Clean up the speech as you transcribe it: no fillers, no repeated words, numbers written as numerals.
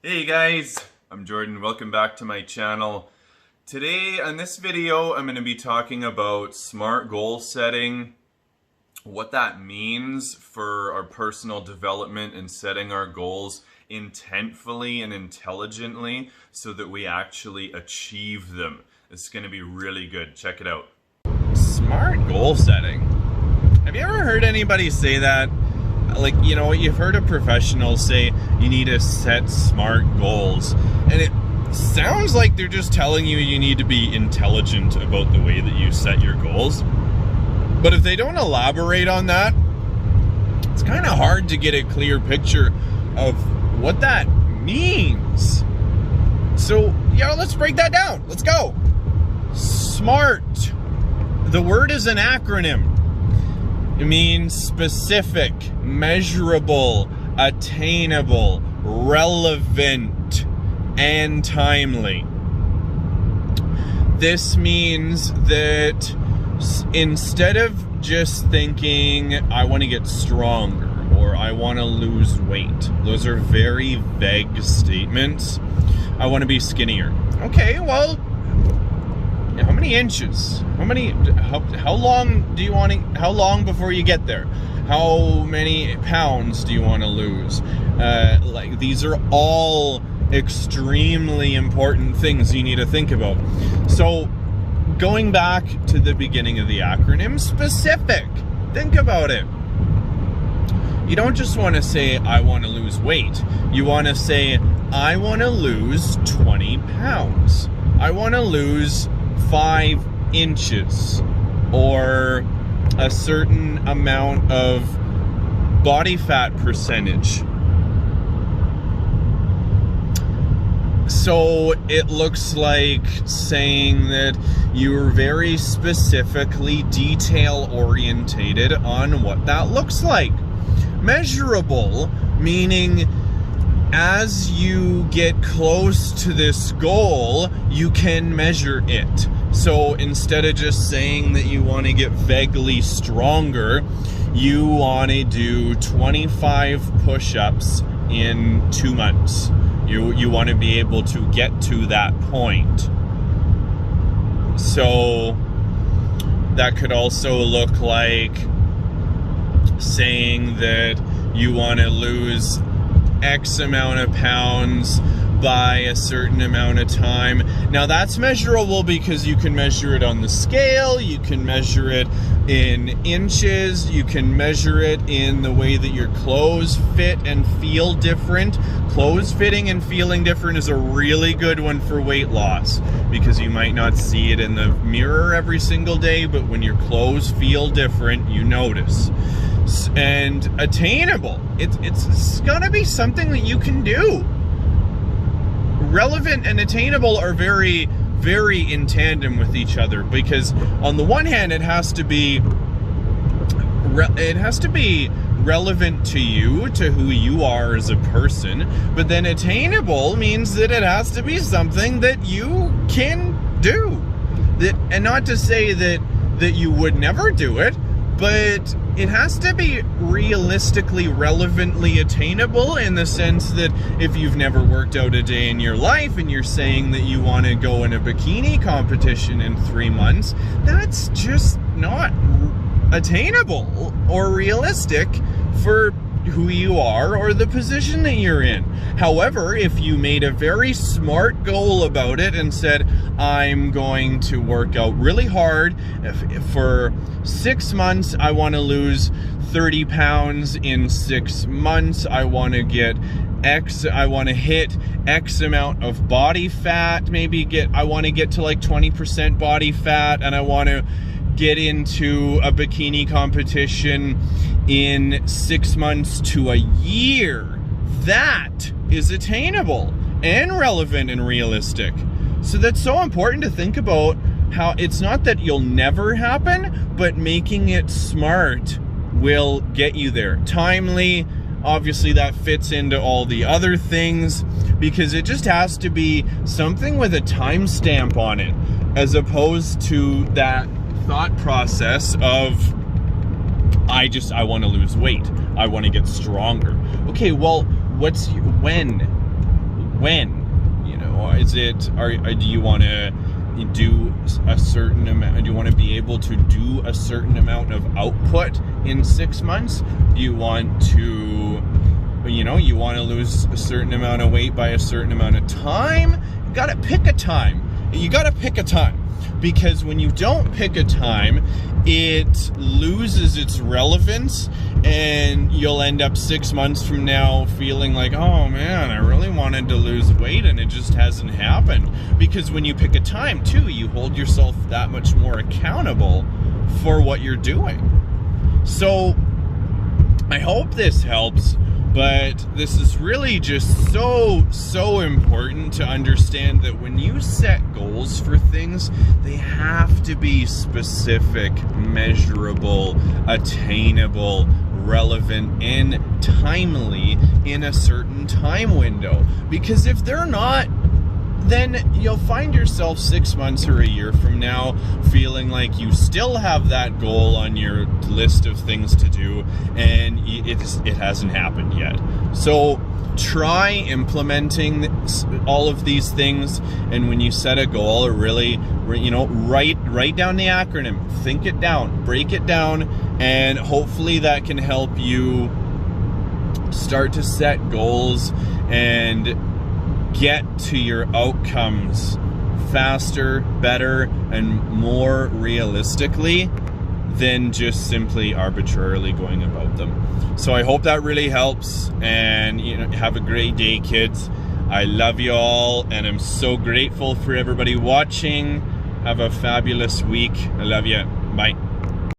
Hey guys, I'm Jordan. Welcome back to my channel. Today on this video I'm going to be talking about SMART goal setting, what that means for our personal development and setting our goals intentfully and intelligently so that we actually achieve them. It's going to be really good. Check it out. SMART goal setting. Have you ever heard anybody say that? Like, you know, you've heard a professional say you need to set SMART goals, and it sounds like they're just telling you you need to be intelligent about the way that you set your goals. But if they don't elaborate on that, it's kind of hard to get a clear picture of what that means. So, yeah, let's break that down. Let's go. SMART. The word is an acronym. It means specific, measurable, attainable, relevant, and timely. This means that instead of just thinking, I want to get stronger or I want to lose weight, those are very vague statements. I want to be skinnier. Okay, well, how many inches? How long do you want to, how long before you get there? How many pounds do you want to lose? Like, these are all extremely important things you need to think about. So going back to the beginning of the acronym, specific, think about it. You don't just want to say, I want to lose weight. You want to say, I want to lose 20 pounds. I want to lose 5 inches, or a certain amount of body fat percentage. So it looks like saying that you're very specifically detail orientated on what that looks like. Measurable, meaning as you get close to this goal, you can measure it. So instead of just saying that you want to get vaguely stronger, you want to do 25 push-ups in 2 months. You want to be able to get to that point. So that could also look like saying that you want to lose X amount of pounds by a certain amount of time. Now that's measurable because you can measure it on the scale, you can measure it in inches, you can measure it in the way that your clothes fit and feel different. Clothes fitting and feeling different is a really good one for weight loss because you might not see it in the mirror every single day, but when your clothes feel different, you notice. And attainable, it's gonna be something that you can do. Relevant and attainable are very, very in tandem with each other because on the one hand it has to be relevant to you, to who you are as a person, but then attainable means that it has to be something that you can do. That, and not to say that you would never do it, but it has to be realistically, relevantly attainable in the sense that if you've never worked out a day in your life and you're saying that you want to go in a bikini competition in 3 months, that's just not attainable or realistic for who you are or the position that you're in. However, if you made a very smart goal about it and said, I'm going to work out really hard for 6 months, I want to lose 30 pounds in 6 months, I want to get X, I want to hit X amount of body fat, I want to get to like 20% body fat, and I want to get into a bikini competition in 6 months to a year. That is attainable and relevant and realistic. So that's so important to think about, how it's not that you'll never happen, but making it smart will get you there. Timely, obviously that fits into all the other things because it just has to be something with a timestamp on it, as opposed to that thought process of I want to lose weight, I want to get stronger. Okay, well, when when? You know, is it, do you want to do a certain amount? Do you want to be able to do a certain amount of output in 6 months? Do you want to, you know, you want to lose a certain amount of weight by a certain amount of time? You got to pick a time. You got to pick a time, because when you don't pick a time, it loses its relevance, and you'll end up 6 months from now feeling like, oh man, I really wanted to lose weight and it just hasn't happened. Because when you pick a time too, you hold yourself that much more accountable for what you're doing. So I hope this helps. But this is really just so important to understand that when you set goals for things, they have to be specific, measurable, attainable, relevant, and timely in a certain time window. Because if they're not, then you'll find yourself 6 months or a year from now feeling like you still have that goal on your list of things to do, and it hasn't happened yet. So try implementing all of these things, and when you set a goal, or really, you know, write down the acronym, think it down, break it down, and hopefully that can help you start to set goals and get to your outcomes faster, better, and more realistically than just simply arbitrarily going about them. So I hope that really helps, and you know, have a great day, kids. I love you all, and I'm so grateful for everybody watching. Have a fabulous week. I love you. Bye.